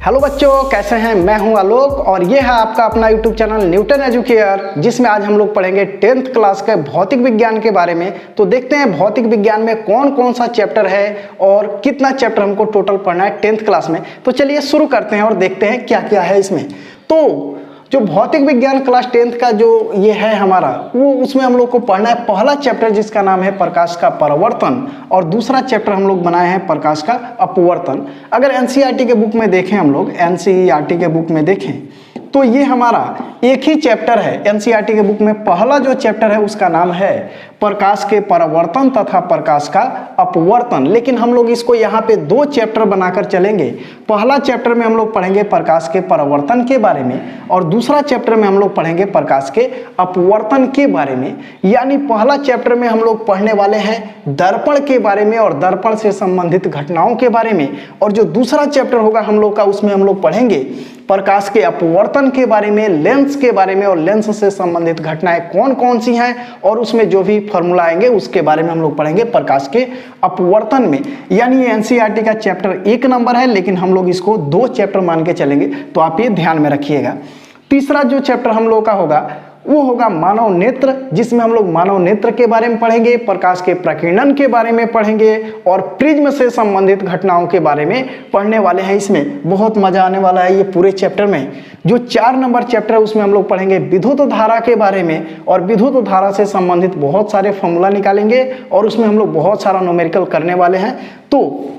Hello बच्चों, कैसे हैं? मैं हूं आलोक और ये है आपका अपना यूट्यूब चैनल न्यूटन एजुकेयर, जिसमें आज हम लोग पढ़ेंगे 10th क्लास के भौतिक विज्ञान के बारे में। तो देखते हैं भौतिक विज्ञान में कौन कौन सा चैप्टर है और कितना चैप्टर हमको टोटल पढ़ना है 10th क्लास में। तो चलिए शुरू करते हैं और देखते हैं क्या क्या है इसमें। तो जो भौतिक विज्ञान क्लास 10th का जो ये है हमारा, वो उसमें हम लोग को पढ़ना है पहला चैप्टर जिसका नाम है प्रकाश का परावर्तन, और दूसरा चैप्टर हम लोग बनाए हैं प्रकाश का अपवर्तन। अगर एनसीईआरटी के बुक में देखें, हम लोग एनसीईआरटी के बुक में देखें तो ये हमारा एक ही चैप्टर है। एनसीईआरटी के बुक में पहला जो चैप्टर है उसका नाम है प्रकाश के परावर्तन तथा प्रकाश का अपवर्तन, लेकिन हम लोग इसको यहाँ पे दो चैप्टर बनाकर चलेंगे। पहला चैप्टर में हम लोग पढ़ेंगे प्रकाश के परावर्तन के बारे में और दूसरा चैप्टर में हम लोग पढ़ेंगे प्रकाश के अपवर्तन के बारे में। यानी पहला चैप्टर में हम लोग पढ़ने वाले हैं दर्पण के बारे में और दर्पण से संबंधित घटनाओं के बारे में, और जो दूसरा चैप्टर होगा हम लोग का, उसमें हम लोग पढ़ेंगे प्रकाश के अपवर्तन के बारे में, लेंस के बारे में, और लेंस से संबंधित घटनाएं कौन कौन सी हैं और उसमें जो भी फॉर्मूला आएंगे उसके बारे में हम लोग पढ़ेंगे प्रकाश के अपवर्तन में। यानी ये एनसीईआरटी का चैप्टर 1 नंबर है, लेकिन हम लोग इसको 2 चैप्टर मान के चलेंगे, तो आप ये ध्यान में रखिएगा। तीसरा जो चैप्टर हम लोग का होगा वो होगा मानव नेत्र, जिसमें हम लोग मानव नेत्र के बारे में पढ़ेंगे, प्रकाश के प्रकीर्णन के बारे में पढ़ेंगे और प्रिज्म से संबंधित घटनाओं के बारे में पढ़ने वाले हैं। इसमें बहुत मजा आने वाला है ये पूरे चैप्टर में। जो 4 नंबर चैप्टर है उसमें हम लोग पढ़ेंगे विद्युत धारा के बारे में, और विद्युत धारा से संबंधित बहुत सारे फॉर्मूला निकालेंगे और उसमें हम लोग बहुत सारा न्यूमेरिकल करने वाले हैं। तो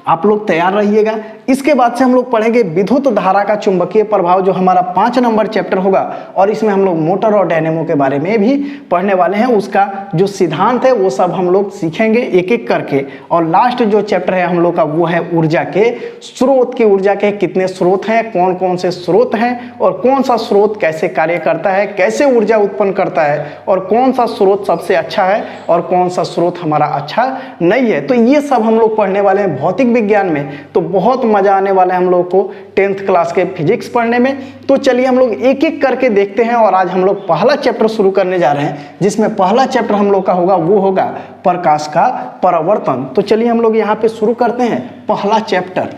आप लोग तैयार रहिएगा। इसके बाद से हम लोग पढ़ेंगे विद्युत धारा का चुंबकीय प्रभाव, जो हमारा 5 नंबर चैप्टर होगा, और इसमें हम लोग मोटर और डायनेमो के बारे में भी पढ़ने वाले हैं। उसका जो सिद्धांत है वो सब हम लोग सीखेंगे एक एक करके। और लास्ट जो चैप्टर है हम लोग का वो है ऊर्जा के स्रोत की। ऊर्जा के कितने स्रोत हैं, कौन कौन से स्रोत हैं, और कौन सा स्रोत कैसे कार्य करता है, कैसे ऊर्जा उत्पन्न करता है, और कौन सा स्रोत सबसे अच्छा है और कौन सा स्रोत हमारा अच्छा नहीं है। तो ये सब हम लोग पढ़ने वाले हैं भौतिक विज्ञान में। तो बहुत मजा आने वाला है हम लोग को 10th क्लास के फिजिक्स पढ़ने में। तो चलिए हम लोग एक एक करके देखते हैं, और आज हम लोग पहला चैप्टर शुरू करने जा रहे हैं, जिसमें पहला चैप्टर हम लोग का होगा वो होगा प्रकाश का परावर्तन। तो चलिए हम लोग यहाँ पे शुरू करते हैं पहला चैप्टर।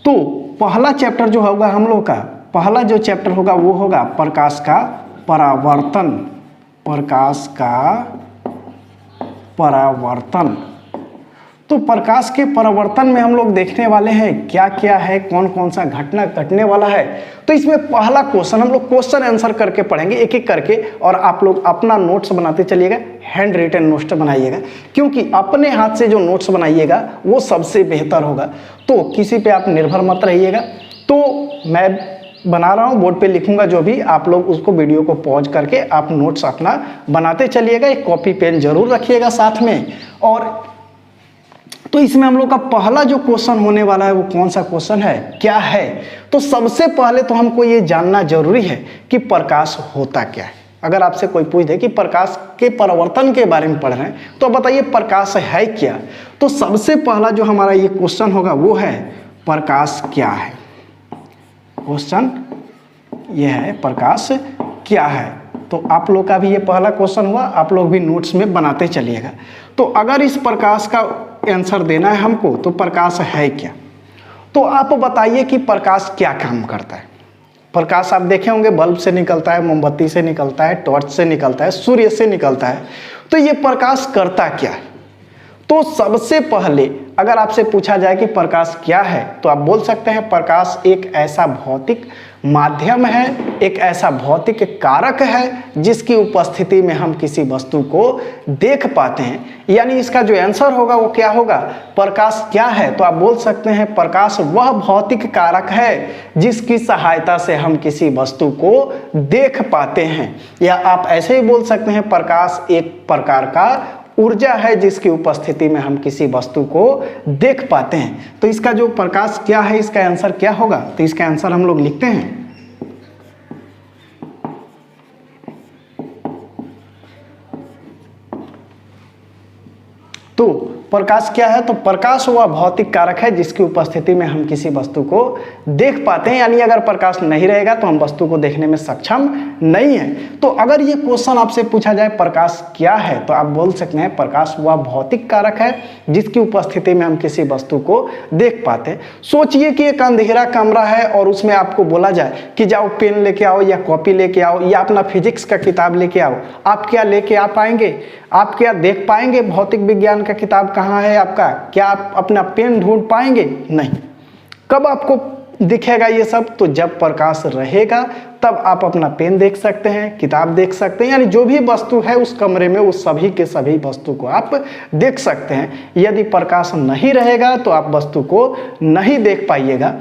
तो पहला चैप्टर जो होगा हम लोग का, पहला जो चैप्टर होगा वो होगा प्रकाश का परावर्तन। प्रकाश का परावर्तन। तो प्रकाश के परावर्तन में हम लोग देखने वाले हैं क्या क्या है, कौन कौन सा घटना घटने वाला है। तो इसमें पहला क्वेश्चन हम लोग क्वेश्चन आंसर करके पढ़ेंगे एक एक करके, और आप लोग अपना नोट्स बनाते चलिएगा, हैंड रिटन नोट्स बनाइएगा, क्योंकि अपने हाथ से जो नोट्स बनाइएगा वो सबसे बेहतर होगा। तो किसी पे आप निर्भर मत रहिएगा। तो मैं बना रहा हूँ, बोर्ड पे लिखूंगा जो भी, आप लोग उसको वीडियो को पॉज करके आप नोट्स अपना बनाते चलिएगा। एक कॉपी पेन जरूर रखिएगा साथ में। और तो इसमें हम लोग का पहला जो क्वेश्चन होने वाला है वो कौन सा क्वेश्चन है, क्या है? तो सबसे पहले तो हमको ये जानना जरूरी है कि प्रकाश होता क्या है। अगर आपसे कोई पूछ दे कि प्रकाश के परावर्तन के बारे में पढ़ रहे हैं, तो बताइए प्रकाश है क्या? तो सबसे पहला जो हमारा ये क्वेश्चन होगा वो है प्रकाश क्या है। क्वेश्चन ये है प्रकाश क्या है। तो आप लोग का भी ये पहला क्वेश्चन हुआ, आप लोग भी नोट्स में बनाते चलिएगा। तो अगर इस प्रकाश का आंसर देना है हमको, तो प्रकाश है क्या? तो आप बताइए कि प्रकाश क्या काम करता है। प्रकाश आप देखे होंगे बल्ब से निकलता है, मोमबत्ती से निकलता है, टॉर्च से निकलता है, सूर्य से निकलता है। तो ये प्रकाश करता क्या है? तो सबसे पहले अगर आपसे पूछा जाए कि प्रकाश क्या है, तो आप बोल सकते हैं प्रकाश एक ऐसा भौतिक माध्यम है, एक ऐसा भौतिक कारक है जिसकी उपस्थिति में हम किसी वस्तु को देख पाते हैं। यानी इसका जो आंसर होगा वो क्या होगा, प्रकाश क्या है? तो आप बोल सकते हैं प्रकाश वह भौतिक कारक है जिसकी सहायता से हम किसी वस्तु को देख पाते हैं। या आप ऐसे ही बोल सकते हैं प्रकाश एक प्रकार का ऊर्जा है जिसकी उपस्थिति में हम किसी वस्तु को देख पाते हैं। तो इसका जो प्रकाश क्या है, इसका आंसर क्या होगा? तो इसका आंसर हम लोग लिखते हैं। तो प्रकाश क्या है? तो प्रकाश वह भौतिक कारक है जिसकी उपस्थिति में हम किसी वस्तु को देख पाते हैं, यानी अगर प्रकाश नहीं रहेगा तो हम वस्तु को देखने में सक्षम नहीं है। तो अगर ये क्वेश्चन आपसे पूछा जाए प्रकाश क्या है, तो आप बोल सकते हैं प्रकाश वह भौतिक कारक है जिसकी उपस्थिति में हम किसी वस्तु को देख पाते हैं। सोचिए कि एक अंधेरा कमरा है और उसमें आपको बोला जाए कि जाओ पेन लेके आओ या कॉपी लेके आओ या अपना फिजिक्स का किताब लेके आओ, आप क्या लेके आ पाएंगे? आप क्या देख पाएंगे भौतिक विज्ञान का किताब कहाँ है आपका? क्या आप अपना पेन ढूंढ पाएंगे? नहीं। कब आपको दिखेगा ये सब? तो जब प्रकाश रहेगा तब आप अपना पेन देख सकते हैं, किताब देख सकते हैं, यानी जो भी वस्तु है उस कमरे में उस सभी के सभी वस्तु को आप देख सकते हैं। यदि प्रकाश नहीं रहेगा तो आप वस्तु को नहीं देख पाइएगा।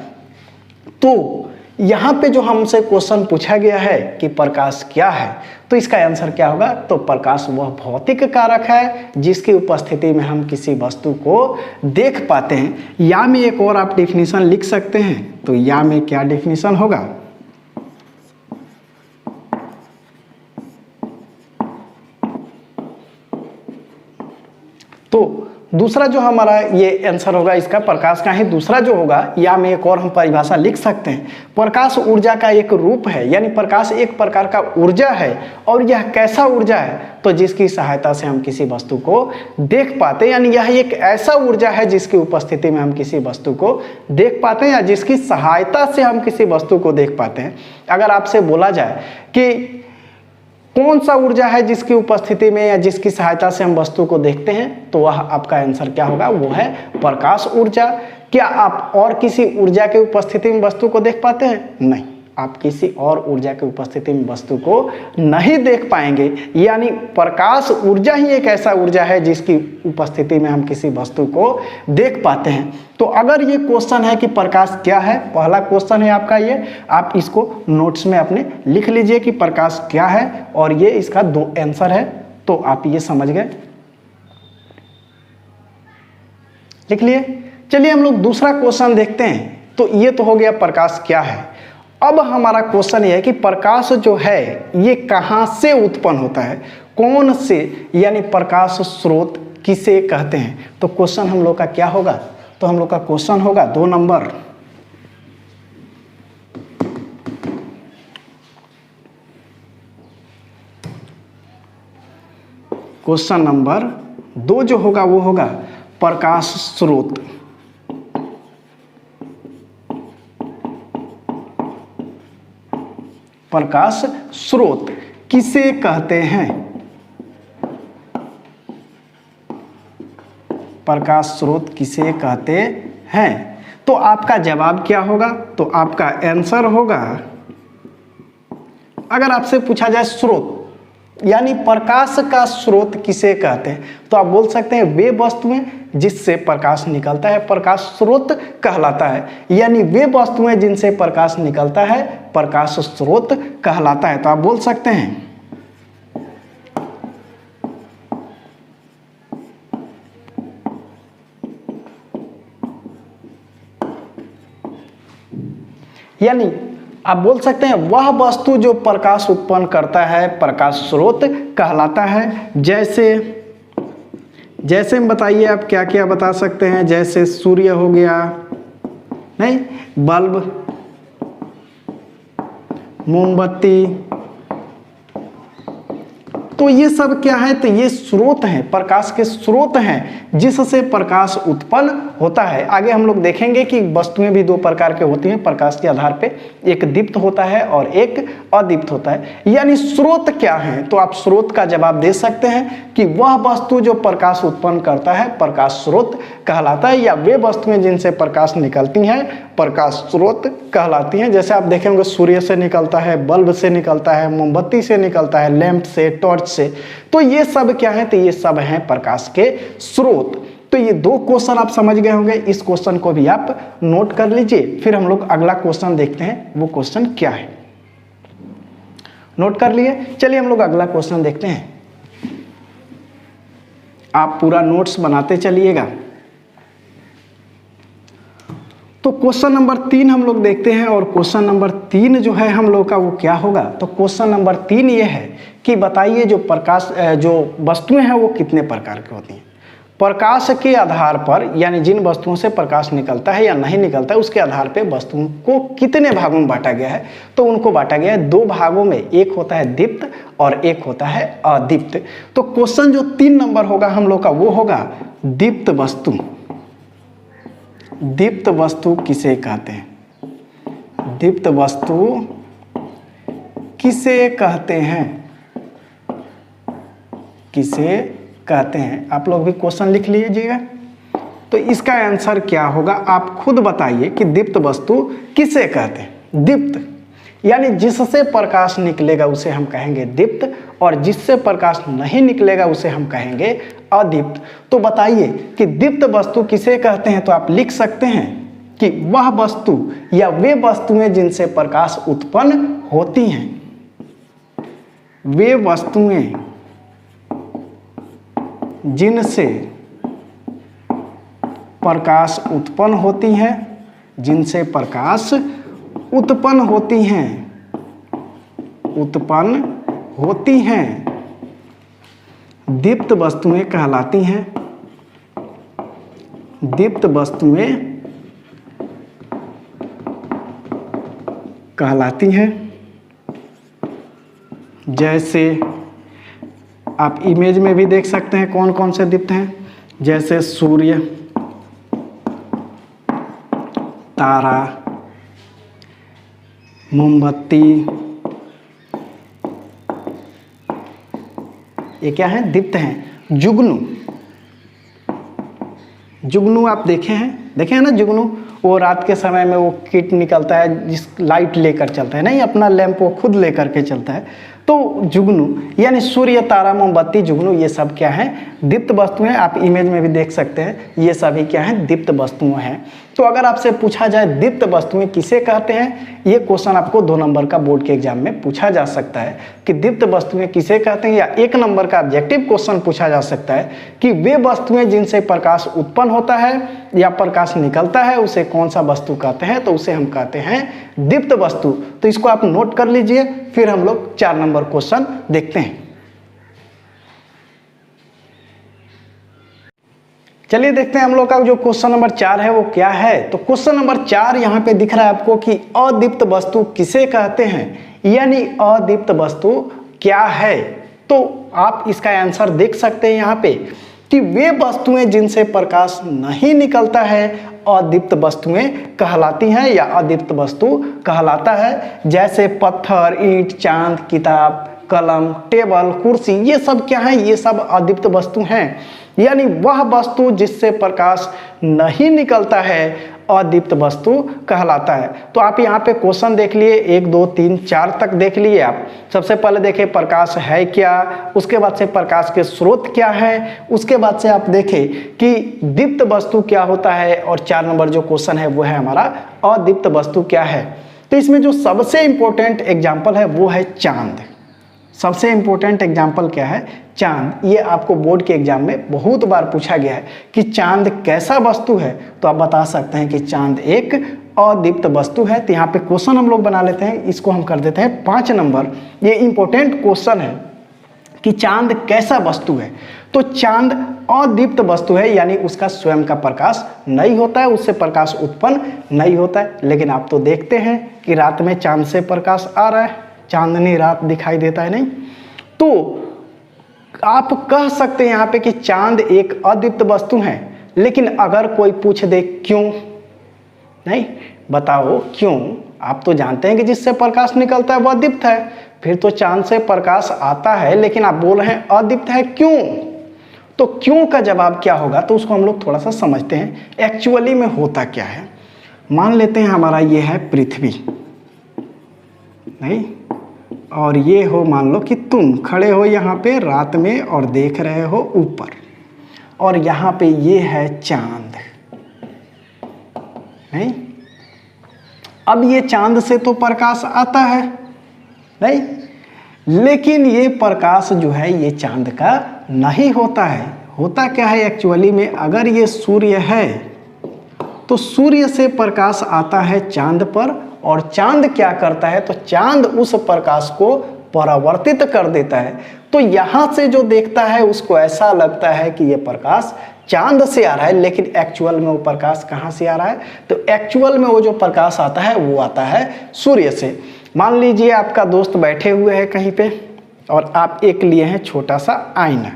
तो यहाँ पे जो हमसे क्वेश्चन पूछा गया है कि प्रकाश क्या है, तो इसका आंसर क्या होगा? तो प्रकाश वह भौतिक कारक है जिसकी उपस्थिति में हम किसी वस्तु को देख पाते हैं। या में एक और आप डेफिनेशन लिख सकते हैं, तो या में क्या डेफिनेशन होगा? तो दूसरा जो हमारा ये आंसर होगा इसका प्रकाश का ही दूसरा जो होगा, या में एक और हम परिभाषा लिख सकते हैं, प्रकाश ऊर्जा का एक रूप है, यानी प्रकाश एक प्रकार का ऊर्जा है। और यह कैसा ऊर्जा है? तो जिसकी सहायता से हम किसी वस्तु को देख पाते हैं, यानी यह एक ऐसा ऊर्जा है जिसकी उपस्थिति में हम किसी वस्तु को देख पाते हैं या जिसकी सहायता से हम किसी वस्तु को देख पाते हैं। अगर आपसे बोला जाए कि कौन सा ऊर्जा है जिसकी उपस्थिति में या जिसकी सहायता से हम वस्तु को देखते हैं, तो वह आपका आंसर क्या होगा? वो है प्रकाश ऊर्जा। क्या आप और किसी ऊर्जा की उपस्थिति में वस्तु को देख पाते हैं? नहीं, आप किसी और ऊर्जा की उपस्थिति में वस्तु को नहीं देख पाएंगे। यानी प्रकाश ऊर्जा ही एक ऐसा ऊर्जा है जिसकी उपस्थिति में हम किसी वस्तु को देख पाते हैं। तो अगर ये क्वेश्चन है कि प्रकाश क्या है, पहला क्वेश्चन है आपका ये, आप इसको नोट्स में अपने लिख लीजिए कि प्रकाश क्या है, और ये इसका दो आंसर है, तो आप ये समझ गए, लिख लिए। चलिए हम लोग दूसरा क्वेश्चन देखते हैं। तो ये तो हो गया प्रकाश क्या है। अब हमारा क्वेश्चन ये है कि प्रकाश जो है ये कहाँ से उत्पन्न होता है, कौन से, यानी प्रकाश स्रोत किसे कहते हैं। तो क्वेश्चन हम लोग का क्या होगा? तो हम लोग का क्वेश्चन होगा 2 नंबर, क्वेश्चन नंबर 2 जो होगा वो होगा प्रकाश स्रोत। प्रकाश स्रोत किसे कहते हैं? प्रकाश स्रोत किसे कहते हैं? तो आपका जवाब क्या होगा? तो आपका आंसर होगा, अगर आपसे पूछा जाए स्रोत यानी प्रकाश का स्रोत किसे कहते हैं, तो आप बोल सकते हैं वे वस्तुएं जिससे प्रकाश निकलता है प्रकाश स्रोत कहलाता है। यानी वे वस्तुएं जिनसे प्रकाश निकलता है प्रकाश स्रोत कहलाता है। तो आप बोल सकते हैं यानी आप बोल सकते हैं वह वस्तु जो प्रकाश उत्पन्न करता है प्रकाश स्रोत कहलाता है। जैसे बताइए आप क्या क्या बता सकते हैं? जैसे सूर्य हो गया, नहीं, बल्ब, मोमबत्ती, तो ये सब क्या है? तो ये स्रोत हैं, प्रकाश के स्रोत हैं जिससे प्रकाश उत्पन्न होता है। आगे हम लोग देखेंगे कि वस्तुएं भी 2 प्रकार के होती हैं प्रकाश के आधार पे, एक दीप्त होता है और एक अदीप्त होता है। यानी स्रोत क्या है? तो आप स्रोत का जवाब दे सकते हैं कि वह वस्तु जो प्रकाश उत्पन्न करता है प्रकाश स्रोत कहलाता है, या वे वस्तुएं जिनसे प्रकाश निकलती हैं प्रकाश स्रोत कहलाती हैं। जैसे आप देखेंगे सूर्य से निकलता है, बल्ब से निकलता है, मोमबत्ती से निकलता है, लैंप से, टॉर्च से, तो ये सब क्या है? तो ये सब हैं प्रकाश के स्रोत। तो ये 2 क्वेश्चन आप समझ गए होंगे, इस क्वेश्चन को भी आप नोट कर लीजिए। फिर हम लोग अगला क्वेश्चन देखते हैं, वो क्वेश्चन क्या है। नोट कर लिए? चलिए हम लोग अगला क्वेश्चन देखते हैं। आप पूरा नोट्स बनाते चलिएगा। तो क्वेश्चन नंबर 3 हम लोग देखते हैं, और क्वेश्चन नंबर 3 जो है हम लोग का वो क्या होगा? तो क्वेश्चन नंबर 3 ये है कि बताइए जो प्रकाश जो वस्तुएं हैं वो कितने प्रकार की होती हैं। प्रकाश के आधार पर, यानी जिन वस्तुओं से प्रकाश निकलता है या नहीं निकलता है उसके आधार पे वस्तुओं को कितने भागों में बांटा गया है, तो उनको बांटा गया है 2 भागों में। एक होता है दीप्त और एक होता है अदीप्त। तो क्वेश्चन जो 3 नंबर होगा हम लोग का वो होगा दीप्त वस्तु। दीप्त वस्तु किसे कहते हैं? दीप्त वस्तु किसे कहते हैं? किसे कहते हैं? आप लोग भी क्वेश्चन लिख लीजिएगा। तो इसका आंसर क्या होगा आप खुद बताइए कि दीप्त वस्तु किसे कहते हैं? दीप्त यानी जिससे प्रकाश निकलेगा उसे हम कहेंगे दीप्त, और जिससे प्रकाश नहीं निकलेगा उसे हम कहेंगे अदीप्त। तो बताइए कि दीप्त वस्तु किसे कहते हैं? तो आप लिख सकते हैं कि वह वस्तु या वे वस्तुएं जिनसे प्रकाश उत्पन्न होती हैं। वे वस्तुएं जिनसे प्रकाश उत्पन्न होती हैं, जिनसे प्रकाश उत्पन्न होती हैं, उत्पन्न होती हैं, दीप्त वस्तुएं कहलाती हैं। दीप्त वस्तुएं कहलाती हैं। जैसे आप इमेज में भी देख सकते हैं कौन कौन से दीप्त हैं, जैसे सूर्य, तारा, मोमबत्ती, ये क्या है? दीप्त हैं। जुगनू, जुगनू आप देखे हैं ना जुगनू? वो रात के समय में वो किट निकलता है जिस लाइट लेकर चलता है, नहीं अपना लैंप वो खुद लेकर के चलता है। तो जुगनू यानी सूर्य, तारा, मोमबत्ती, जुगनू ये सब क्या है? दीप्त वस्तुएं। आप इमेज में भी देख सकते हैं ये सभी क्या है? दीप्त वस्तुएं हैं। तो अगर आपसे पूछा जाए दीप्त वस्तुएं किसे कहते हैं, ये क्वेश्चन आपको 2 नंबर का बोर्ड के एग्जाम में पूछा जा सकता है कि दीप्त वस्तुएं किसे कहते हैं, या 1 नंबर का ऑब्जेक्टिव क्वेश्चन पूछा जा सकता है कि वे वस्तुएं जिनसे प्रकाश उत्पन्न होता है या प्रकाश निकलता है उसे कौन सा वस्तु कहते हैं, तो उसे हम कहते हैं दीप्त वस्तु। तो इसको आप नोट कर लीजिए, फिर हम लोग 4 नंबर क्वेश्चन देखते हैं। चलिए देखते हैं हम लोग का जो क्वेश्चन नंबर 4 है वो क्या है। तो क्वेश्चन नंबर 4 यहाँ पे दिख रहा है आपको कि अदीप्त वस्तु किसे कहते हैं, यानी अदीप्त वस्तु क्या है। तो आप इसका आंसर देख सकते हैं यहाँ पे कि वे वस्तुएं जिनसे प्रकाश नहीं निकलता है अदीप्त वस्तुएं कहलाती हैं या अदीप्त वस्तु कहलाता है। जैसे पत्थर, ईंट, चांद, किताब, कलम, टेबल, कुर्सी, ये सब क्या है? ये सब अदीप्त वस्तु हैं। यानी वह वस्तु जिससे प्रकाश नहीं निकलता है अदीप्त वस्तु कहलाता है। तो आप यहाँ पे क्वेश्चन देख लिए, 1 2 3 4 तक देख लिए आप। सबसे पहले देखें प्रकाश है क्या, उसके बाद से प्रकाश के स्रोत क्या है, उसके बाद से आप देखें कि दीप्त वस्तु क्या होता है, और 4 नंबर जो क्वेश्चन है वो है हमारा अदीप्त वस्तु क्या है। तो इसमें जो सबसे इंपॉर्टेंट एग्जाम्पल है वो है चांद। सबसे इंपॉर्टेंट एग्जाम्पल क्या है? चांद। ये आपको बोर्ड के एग्जाम में बहुत बार पूछा गया है कि चांद कैसा वस्तु है, तो आप बता सकते हैं कि चांद एक अदीप्त वस्तु है। तो यहाँ पे क्वेश्चन हम लोग बना लेते हैं, इसको हम कर देते हैं 5 नंबर। ये इंपॉर्टेंट क्वेश्चन है कि चांद कैसा वस्तु है। तो चांद अदीप्त वस्तु है, यानी उसका स्वयं का प्रकाश नहीं होता है, उससे प्रकाश उत्पन्न नहीं होता है। लेकिन आप तो देखते हैं कि रात में चांद से प्रकाश आ रहा है, चांदनी रात दिखाई देता है, नहीं? तो आप कह सकते हैं यहाँ पे कि चांद एक अदीप्त वस्तु है। लेकिन अगर कोई पूछ दे क्यों, नहीं बताओ क्यों, आप तो जानते हैं कि जिससे प्रकाश निकलता है वह दीप्त है, फिर तो चांद से प्रकाश आता है, लेकिन आप बोल रहे हैं अदीप्त है, क्यों? तो क्यों का जवाब क्या होगा, तो उसको हम लोग थोड़ा सा समझते हैं एक्चुअली में होता क्या है। मान लेते हैं हमारा ये है पृथ्वी, नहीं, और ये हो मान लो कि तुम खड़े हो यहाँ पे रात में और देख रहे हो ऊपर, और यहाँ पे ये है चांद, नहीं? अब ये चांद से तो प्रकाश आता है, नहीं? लेकिन ये प्रकाश जो है ये चांद का नहीं होता है। होता क्या है एक्चुअली में, अगर ये सूर्य है तो सूर्य से प्रकाश आता है चांद पर, और चांद क्या करता है, तो चांद उस प्रकाश को परावर्तित कर देता है। तो यहाँ से जो देखता है उसको ऐसा लगता है कि ये प्रकाश चांद से आ रहा है, लेकिन एक्चुअल में वो प्रकाश कहाँ से आ रहा है? तो एक्चुअल में वो जो प्रकाश आता है वो आता है सूर्य से। मान लीजिए आपका दोस्त बैठे हुए हैं कहीं पे और आप एक लिए हैं छोटा सा आईना,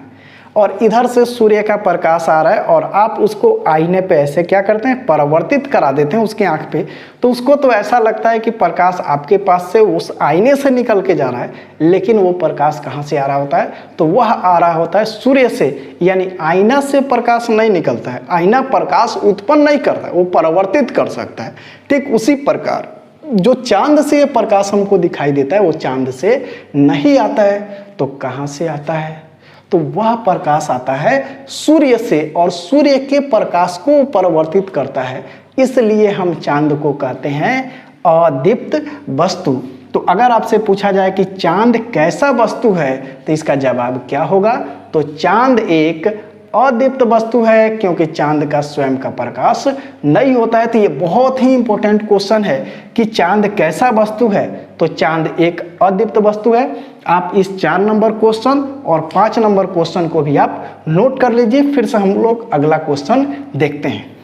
और इधर से सूर्य का प्रकाश आ रहा है और आप उसको आईने पे ऐसे क्या करते हैं, परावर्तित करा देते हैं उसके आंख पे। तो उसको तो ऐसा लगता है कि प्रकाश आपके पास से उस आईने से निकल के जा रहा है, लेकिन वो प्रकाश कहाँ से आ रहा होता है? तो वह आ रहा होता है सूर्य से। यानी आईना से प्रकाश नहीं निकलता है, आईना प्रकाश उत्पन्न नहीं करता है, वो परावर्तित कर सकता है। ठीक उसी प्रकार जो चांद से ये प्रकाश हमको दिखाई देता है वो चांद से नहीं आता है। तो कहाँ से आता है? तो वह प्रकाश आता है सूर्य से, और सूर्य के प्रकाश को परावर्तित करता है, इसलिए हम चांद को कहते हैं अदीप्त वस्तु। तो अगर आपसे पूछा जाए कि चांद कैसा वस्तु है, तो इसका जवाब क्या होगा? तो चांद एक अदीप्त वस्तु है, क्योंकि चांद का स्वयं का प्रकाश नहीं होता है। तो ये बहुत ही इंपॉर्टेंट क्वेश्चन है कि चांद कैसा वस्तु है। तो चांद एक अदीप्त वस्तु है। आप इस 4 नंबर क्वेश्चन और 5 नंबर क्वेश्चन को भी आप नोट कर लीजिए। फिर से हम लोग अगला क्वेश्चन देखते हैं।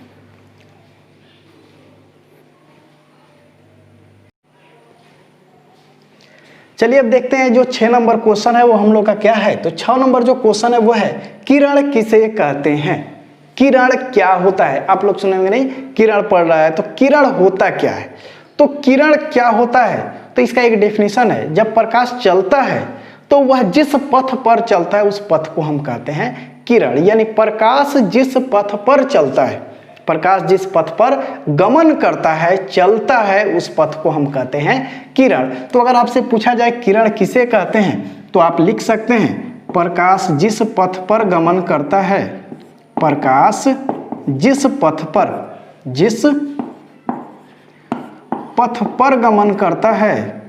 चलिए अब देखते हैं जो 6 नंबर क्वेश्चन है वो हम लोग का क्या है। तो 6 नंबर जो क्वेश्चन है वो है किरण किसे कहते हैं? किरण क्या होता है? आप लोग सुनेंगे नहीं, किरण पढ़ रहा है तो किरण होता क्या है? तो किरण क्या होता है? तो इसका एक डेफिनेशन है, जब प्रकाश चलता है तो वह जिस पथ पर चलता है उस पथ को हम कहते हैं किरण। यानी प्रकाश जिस पथ पर चलता है, प्रकाश जिस पथ पर गमन करता है, चलता है, उस पथ को हम कहते हैं किरण। तो अगर आपसे पूछा जाए किरण किसे कहते हैं, तो आप लिख सकते हैं प्रकाश जिस पथ पर गमन करता है, प्रकाश जिस पथ पर गमन करता है,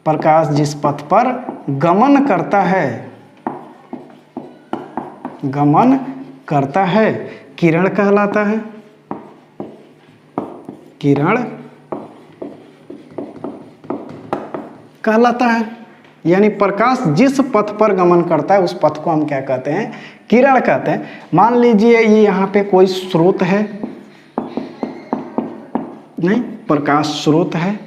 प्रकाश जिस पथ पर गमन करता है किरण कहलाता है। किरण कहलाता है। यानी प्रकाश जिस पथ पर गमन करता है उस पथ को हम क्या कहते हैं? किरण कहते हैं। मान लीजिए ये यहाँ पे कोई स्रोत है, नहीं, प्रकाश स्रोत है,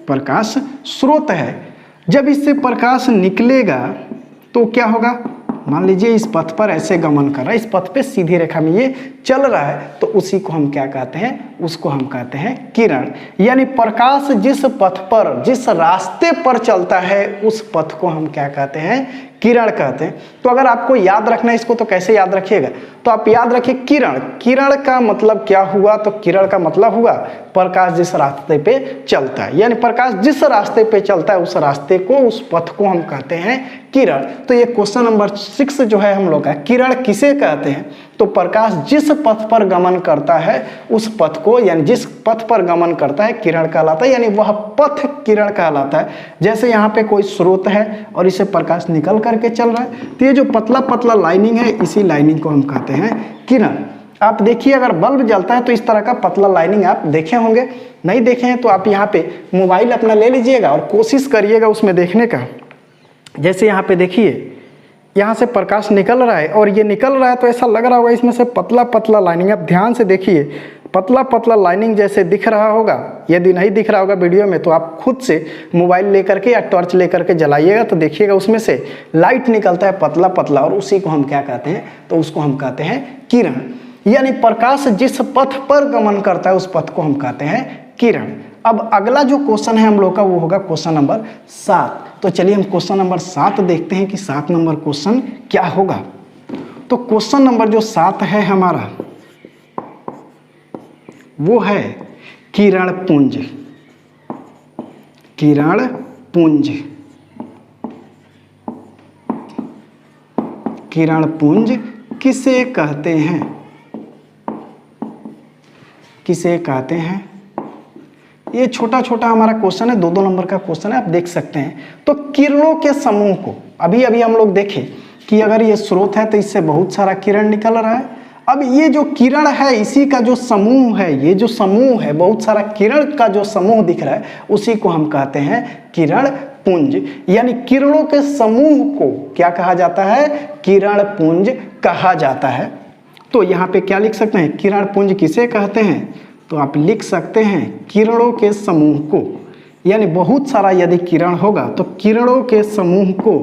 प्रकाश स्रोत है। जब इससे प्रकाश निकलेगा तो क्या होगा? मान लीजिए इस पथ पर ऐसे गमन कर रहा है, इस पथ पे सीधी रेखा में ये चल रहा है, तो उसी को हम क्या कहते हैं? उसको हम कहते हैं किरण। यानी प्रकाश जिस पथ पर, जिस रास्ते पर चलता है उस पथ को हम क्या कहते हैं? किरण कहते हैं। तो अगर आपको याद रखना है इसको, तो कैसे याद रखिएगा? तो आप याद रखिए किरण, किरण का मतलब क्या हुआ? तो किरण का मतलब हुआ प्रकाश जिस रास्ते पे चलता है। यानी प्रकाश जिस रास्ते पे चलता है उस रास्ते को, उस पथ को हम कहते हैं किरण। तो ये क्वेश्चन नंबर 6 जो है हम लोग का, किरण किसे कहते हैं? तो प्रकाश जिस पथ पर गमन करता है उस पथ को, यानी जिस पथ पर गमन करता है, किरण कहलाता है। यानी वह पथ किरण कहलाता है। जैसे यहाँ पे कोई स्रोत है और इसे प्रकाश निकल करके चल रहा है, तो ये जो पतला पतला लाइनिंग है, इसी लाइनिंग को हम कहते हैं किरण। आप देखिए अगर बल्ब जलता है तो इस तरह का पतला लाइनिंग आप देखे होंगे, नहीं देखे हैं तो आप यहाँ पे मोबाइल अपना ले लीजिएगा और कोशिश करिएगा उसमें देखने का। जैसे यहाँ पे देखिए, यहाँ से प्रकाश निकल रहा है और ये निकल रहा है तो ऐसा लग रहा होगा इसमें से पतला पतला लाइनिंग। आप ध्यान से देखिए, पतला पतला लाइनिंग जैसे दिख रहा होगा। यदि नहीं दिख रहा होगा वीडियो में तो आप खुद से मोबाइल लेकर के या टॉर्च लेकर के जलाइएगा तो देखिएगा उसमें से लाइट निकलता है पतला पतला, और उसी को हम क्या कहते हैं? तो उसको हम कहते हैं किरण। यानी प्रकाश जिस पथ पर गमन करता है उस पथ को हम कहते हैं किरण। अब अगला जो क्वेश्चन है हम लोग का वो होगा क्वेश्चन नंबर 7। तो चलिए हम क्वेश्चन नंबर 7 देखते हैं कि 7 नंबर क्वेश्चन क्या होगा। तो क्वेश्चन नंबर जो 7 है हमारा वो है किरण पुंज। किरण पुंज, किरण पुंज किसे कहते हैं? किसे कहते हैं? ये छोटा छोटा हमारा क्वेश्चन है, 2-2 नंबर का क्वेश्चन है, आप देख सकते हैं। तो किरणों के समूह को अभी अभी हम लोग देखें कि अगर ये स्रोत है तो इससे बहुत सारा किरण निकल रहा है। अब ये जो किरण है इसी का जो समूह है, ये जो समूह है, बहुत सारा किरण का जो समूह दिख रहा है, उसी को हम कहते हैं किरण पुंज, यानी किरणों के समूह को क्या कहा जाता है? किरण पुंज कहा जाता है। तो यहाँ पे क्या लिख सकते हैं? किरण पुंज किसे कहते हैं? तो आप लिख सकते हैं किरणों के समूह को, यानी बहुत सारा यदि किरण होगा तो किरणों के समूह को,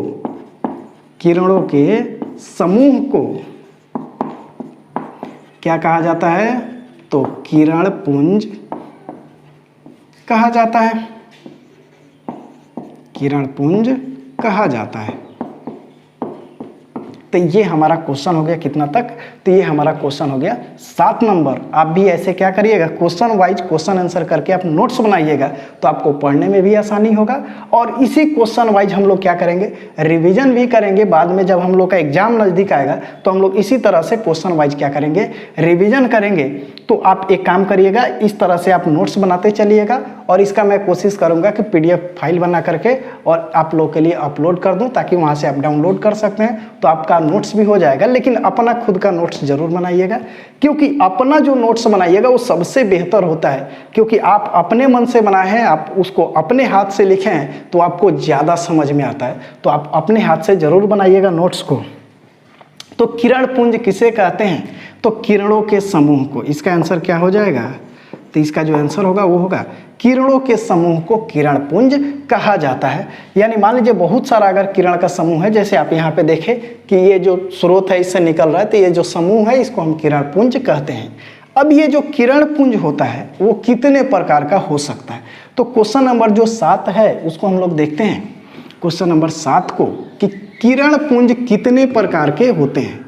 किरणों के समूह को क्या कहा जाता है? तो किरण पुंज कहा जाता है, किरण पुंज कहा जाता है। तो ये हमारा क्वेश्चन हो गया कितना तक? तो ये हमारा क्वेश्चन हो गया 7 नंबर। आप भी ऐसे क्या करिएगा, क्वेश्चन वाइज क्वेश्चन आंसर करके आप नोट्स बनाइएगा, तो आपको पढ़ने में भी आसानी होगा। और इसी क्वेश्चन वाइज हम लोग क्या करेंगे, रिवीजन भी करेंगे। बाद में जब हम लोग का एग्जाम नज़दीक आएगा तो हम लोग इसी तरह से क्वेश्चन वाइज क्या करेंगे, रिविजन करेंगे। तो आप एक काम करिएगा, इस तरह से आप नोट्स बनाते चलिएगा, और इसका मैं कोशिश करूँगा कि PDF फाइल बना करके और आप लोग के लिए अपलोड कर दूँ, ताकि वहाँ से आप डाउनलोड कर सकते हैं। तो आपका नोट्स भी हो जाएगा, लेकिन अपना खुद का नोट्स जरूर बनाइएगा, क्योंकि अपना जो नोट्स बनाइएगा वो सबसे बेहतर होता है। क्योंकि आप अपने मन से बनाए हैं, आप उसको अपने हाथ से लिखे हैं, तो आपको ज़्यादा समझ में आता है। तो आप अपने हाथ से जरूर बनाइएगा नोट्स को। तो किरण पुंज किसे कहते हैं? तो किरणों के समूह को। इसका आंसर क्या हो जाएगा? तो इसका जो आंसर होगा वो होगा किरणों के समूह को किरण पुंज कहा जाता है। यानी मान लीजिए बहुत सारा अगर किरण का समूह है, जैसे आप यहाँ पे देखें कि ये जो स्रोत है इससे निकल रहा है, तो ये जो समूह है इसको हम किरण पुंज कहते हैं। अब ये जो किरण पुंज होता है वो कितने प्रकार का हो सकता है? तो क्वेश्चन नंबर जो 7 है उसको हम लोग देखते हैं, क्वेश्चन नंबर 7 को, कि किरण पुंज कितने प्रकार के होते हैं।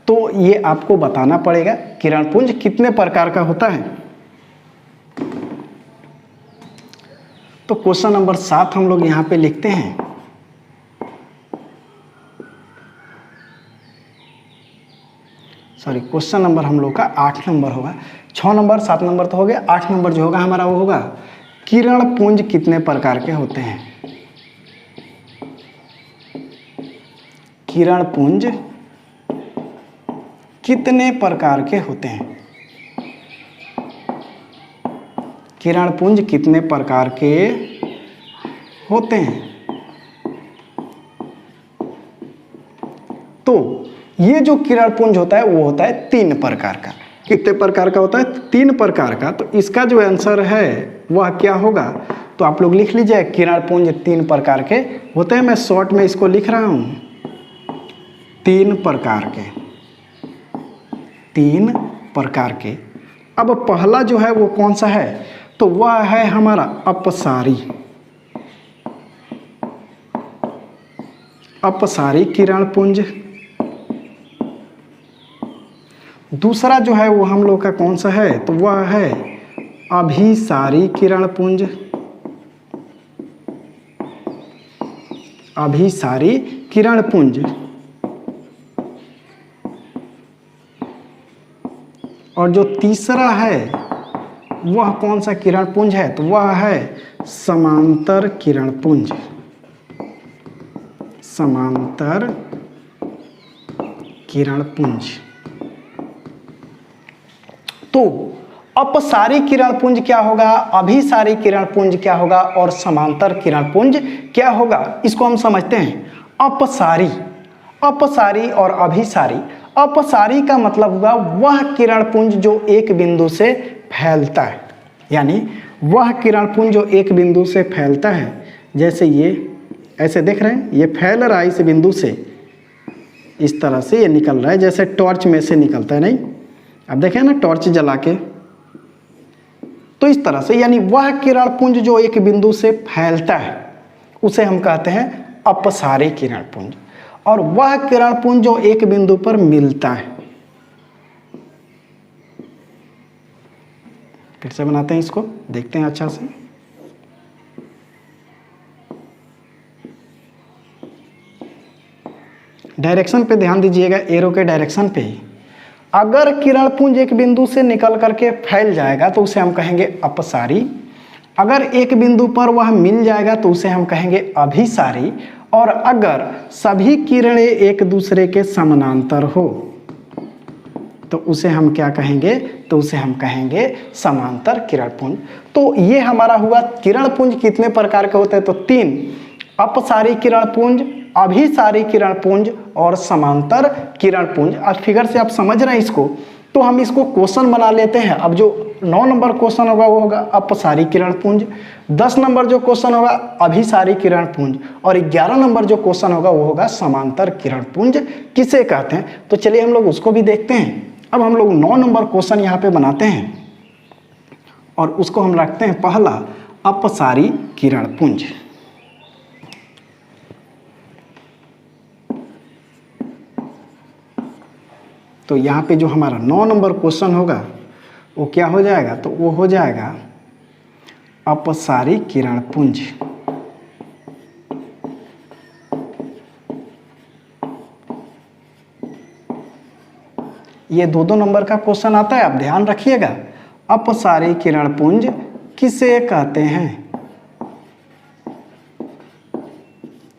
तो ये आपको बताना पड़ेगा किरण पुंज कितने प्रकार का होता है। तो क्वेश्चन नंबर 7 हम लोग यहाँ पे लिखते हैं, सॉरी क्वेश्चन नंबर हम लोग का 8 नंबर होगा। 6 नंबर 7 नंबर तो हो गया, 8 नंबर जो होगा हमारा वो होगा किरण पुंज कितने प्रकार के होते हैं। किरण पुंज कितने प्रकार के होते हैं? किरण पुंज कितने प्रकार के होते हैं? तो ये जो किरण पुंज होता है वो होता है 3 प्रकार का। कितने प्रकार का होता है? 3 प्रकार का। तो इसका जो आंसर है वह क्या होगा? तो आप लोग लिख लीजिए किरण पुंज 3 प्रकार के होते हैं। मैं शॉर्ट में इसको लिख रहा हूं, 3 प्रकार के, 3 प्रकार के। अब पहला जो है वो कौन सा है? तो वह है हमारा अपसारी, अपसारी किरण पुंज। दूसरा जो है वो हम लोग का कौन सा है? तो वह है अभिसारी किरण पुंज, अभिसारी किरण पुंज। और जो तीसरा है वह कौन सा किरण पुंज है? तो वह है समांतर किरण पुंज, समांतर किरण पुंज। तो अपसारी किरण पुंज क्या होगा, अभिसारी किरण पुंज क्या होगा, और समांतर किरण पुंज क्या होगा? इसको हम समझते हैं। अपसारी, अपसारी और अभिसारी। अपसारी का मतलब हुआ वह किरण पुंज जो एक बिंदु से फैलता है, यानी वह किरण पुंज जो एक बिंदु से फैलता है। जैसे ये ऐसे देख रहे हैं, ये फैल रहा है इस बिंदु से, इस तरह से ये निकल रहा है, जैसे टॉर्च में से निकलता है। नहीं, अब देखें ना टॉर्च जला के, तो इस तरह से, यानी वह किरण पुंज जो एक बिंदु से फैलता है उसे हम कहते हैं अपसारी किरण पुंज। और वह किरण पुंज जो एक बिंदु पर मिलता है, फिर से बनाते हैं इसको, देखते हैं अच्छा से। डायरेक्शन पे ध्यान दीजिएगा, एरो के डायरेक्शन पे ही। अगर किरण पुंज एक बिंदु से निकल करके फैल जाएगा तो उसे हम कहेंगे अपसारी। अगर एक बिंदु पर वह मिल जाएगा तो उसे हम कहेंगे अभिसारी। और अगर सभी किरणें एक दूसरे के समानांतर हो तो उसे हम क्या कहेंगे? तो उसे हम कहेंगे समांतर किरण पुंज। तो ये हमारा हुआ किरण पुंज कितने प्रकार के होते हैं? तो 3। अपसारी किरण पुंज, अभिसारी किरण पुंज और समांतर किरण पुंज। अब फिगर से आप समझ रहे हैं इसको, तो हम इसको क्वेश्चन बना लेते हैं। अब जो 9 नंबर क्वेश्चन होगा वो होगा अपसारी किरण पुंज, 10 नंबर जो क्वेश्चन होगा अभिसारी किरण पुंज और 11 नंबर जो क्वेश्चन होगा वो होगा समांतर किरण पुंज किसे कहते हैं। तो चलिए हम लोग उसको भी देखते हैं। अब हम लोग 9 नंबर क्वेश्चन यहाँ पे बनाते हैं और उसको हम रखते हैं पहला अपसारी किरण पुंज। तो यहाँ पे जो हमारा 9 नंबर क्वेश्चन होगा वो क्या हो जाएगा, तो वो हो जाएगा अपसारी किरण पुंज। ये 2-2 नंबर का क्वेश्चन आता है, आप ध्यान रखिएगा। अपसारी किरण पुंज किसे कहते हैं,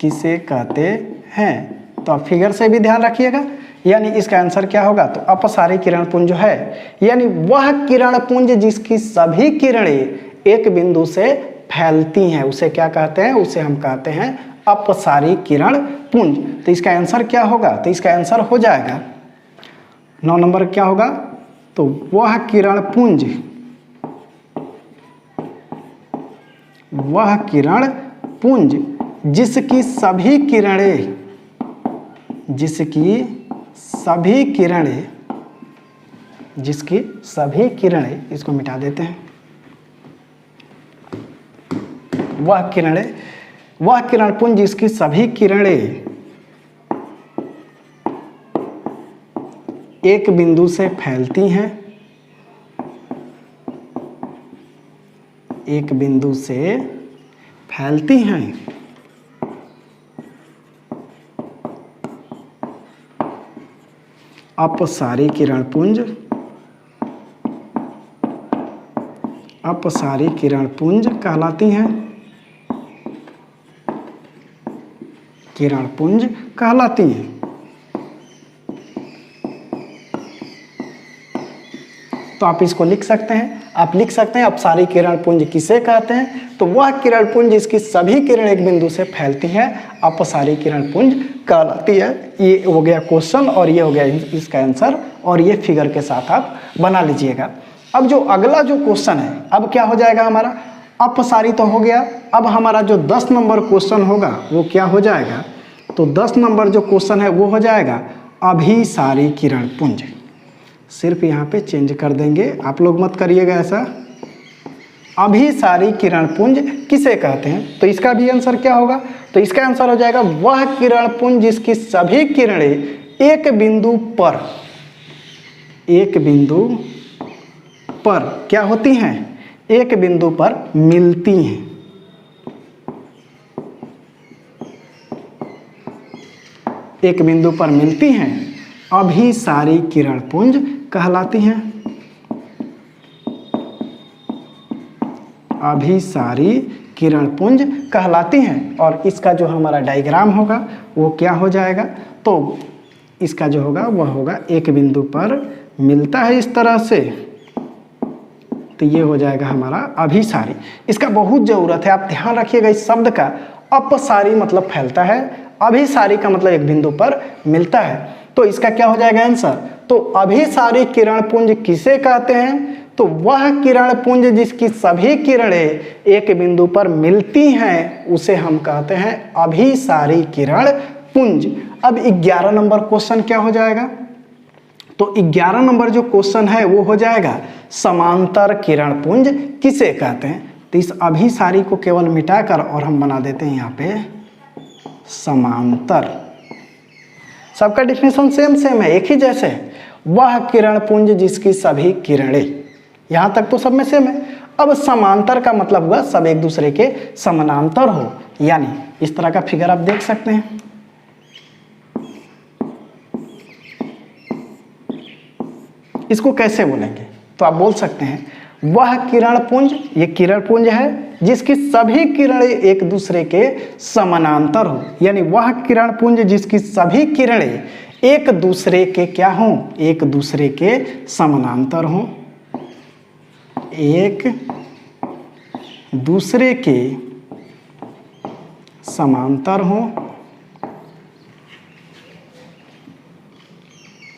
किसे कहते हैं, तो आप फिगर से भी ध्यान रखिएगा। यानी इसका आंसर क्या होगा, तो अपसारी किरण पुंज जो है यानी वह किरण पुंज जिसकी सभी किरणें एक बिंदु से फैलती हैं उसे क्या कहते हैं, उसे हम कहते हैं अपसारी किरण पुंज। तो इसका आंसर क्या होगा, तो इसका आंसर हो जाएगा 9 नंबर क्या होगा, तो वह किरण पुंज, वह किरण पुंज जिसकी सभी किरणें, जिसकी सभी किरणें, जिसकी सभी किरणें, इसको मिटा देते हैं, वह किरणें, वह किरण पुंज जिसकी सभी किरणें एक बिंदु से फैलती हैं, एक बिंदु से फैलती हैं, अपसारी किरण पुंज, अपसारी किरण पुंज कहलाती हैं, किरण पुंज कहलाती हैं। तो आप इसको लिख सकते हैं, आप लिख सकते हैं अपसारी किरण पुंज किसे कहते हैं, तो वह किरण पुंज जिसकी सभी किरण एक बिंदु से फैलती हैं अपसारी किरण पुंज कहलाती है। ये हो गया क्वेश्चन और ये हो गया इसका आंसर और ये फिगर के साथ आप बना लीजिएगा। अब जो अगला जो क्वेश्चन है, अब क्या हो जाएगा हमारा, अपसारी तो हो गया। अब हमारा जो 10 नंबर क्वेश्चन होगा वो क्या हो जाएगा, तो 10 नंबर जो क्वेश्चन है वो हो जाएगा अभिसारी किरण पुंज। सिर्फ यहाँ पे चेंज कर देंगे, आप लोग मत करिएगा ऐसा। अभिसारी किरण पुंज किसे कहते हैं, तो इसका भी आंसर क्या होगा, तो इसका आंसर हो जाएगा वह किरण पुंज जिसकी सभी किरणें एक बिंदु पर, एक बिंदु पर क्या होती हैं, एक बिंदु पर मिलती हैं, एक बिंदु पर मिलती हैं, अभिसारी किरण पुंज कहलाती हैं, अभिसारी किरण पुंज कहलाती हैं। और इसका जो हमारा डायग्राम होगा वो क्या हो जाएगा, तो इसका जो होगा वह होगा एक बिंदु पर मिलता है इस तरह से, तो ये हो जाएगा हमारा अभिसारी। इसका बहुत ज़रूरत है, आप ध्यान रखिएगा इस शब्द का। अपसारी मतलब फैलता है, अभिसारी का मतलब एक बिंदु पर मिलता है। तो इसका क्या हो जाएगा आंसर, तो अभिसारी किरण पुंज किसे कहते हैं, तो वह किरण पुंज जिसकी सभी किरणें एक बिंदु पर मिलती हैं उसे हम कहते हैं अभिसारी किरण पुंज। अब 11 नंबर क्वेश्चन क्या हो जाएगा, तो 11 नंबर जो क्वेश्चन है वो हो जाएगा समांतर किरण पुंज किसे कहते हैं। तो इस अभिसारी को केवल मिटाकर और हम बना देते हैं यहाँ पे समांतर। सबका डेफिनेशन सेम है, एक ही जैसे है। वह किरण पुंज जिसकी सभी किरणें, यहाँ तक तो सब में सेम है। अब समांतर का मतलब हुआ सब एक दूसरे के समानांतर हो, यानी इस तरह का फिगर आप देख सकते हैं। इसको कैसे बोलेंगे, तो आप बोल सकते हैं वह किरण पुंज, ये किरण पुंज है जिसकी सभी किरणें एक दूसरे के समानांतर हो, यानी वह किरण पुंज जिसकी सभी किरणें एक दूसरे के क्या हों, एक दूसरे के समानांतर हों, एक दूसरे के समांतर हों,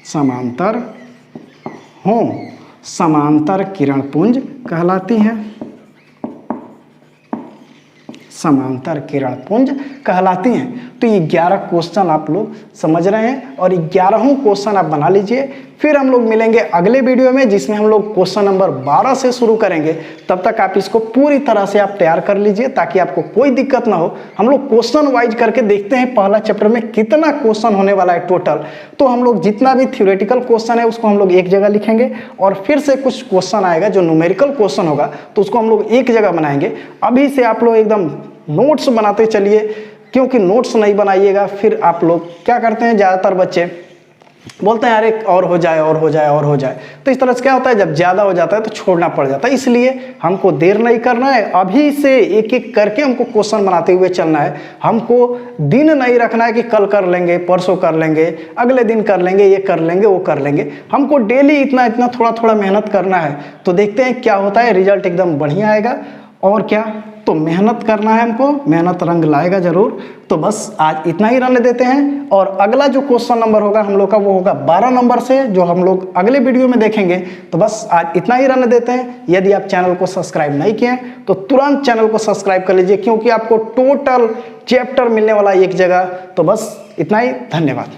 समांतर हों, समांतर किरण पुंज कहलाती हैं, समांतर किरण पुंज कहलाती हैं। तो ये 11 क्वेश्चन आप लोग समझ रहे हैं और 11वां क्वेश्चन आप बना लीजिए। फिर हम लोग मिलेंगे अगले वीडियो में जिसमें हम लोग क्वेश्चन नंबर 12 से शुरू करेंगे। तब तक आप इसको पूरी तरह से आप तैयार कर लीजिए ताकि आपको कोई दिक्कत ना हो। हम लोग क्वेश्चन वाइज करके देखते हैं पहला चैप्टर में कितना क्वेश्चन होने वाला है टोटल। तो हम लोग जितना भी थ्योरेटिकल क्वेश्चन है उसको हम लोग एक जगह लिखेंगे और फिर से कुछ क्वेश्चन आएगा जो न्यूमेरिकल क्वेश्चन होगा तो उसको हम लोग एक जगह बनाएंगे। अभी से आप लोग एकदम नोट्स बनाते चलिए, क्योंकि नोट्स नहीं बनाइएगा फिर आप लोग क्या करते हैं, ज़्यादातर बच्चे बोलते हैं अरे और हो जाए और हो जाए और हो जाए। तो इस तरह से क्या होता है, जब ज़्यादा हो जाता है तो छोड़ना पड़ जाता है। इसलिए हमको देर नहीं करना है, अभी से एक एक करके हमको क्वेश्चन बनाते हुए चलना है। हमको दिन नहीं रखना है कि कल कर लेंगे, परसों कर लेंगे, अगले दिन कर लेंगे, ये कर लेंगे, वो कर लेंगे। हमको डेली इतना इतना थोड़ा थोड़ा मेहनत करना है। तो देखते हैं क्या होता है, रिजल्ट एकदम बढ़िया आएगा। और क्या, तो मेहनत करना है हमको, मेहनत रंग लाएगा जरूर। तो बस आज इतना ही रहने देते हैं और अगला जो क्वेश्चन नंबर होगा हम लोग का वो होगा 12 नंबर से, जो हम लोग अगले वीडियो में देखेंगे। तो बस आज इतना ही रहने देते हैं। यदि आप चैनल को सब्सक्राइब नहीं किए हैं तो तुरंत चैनल को सब्सक्राइब कर लीजिए, क्योंकि आपको टोटल चैप्टर मिलने वाला है एक जगह। तो बस इतना ही, धन्यवाद।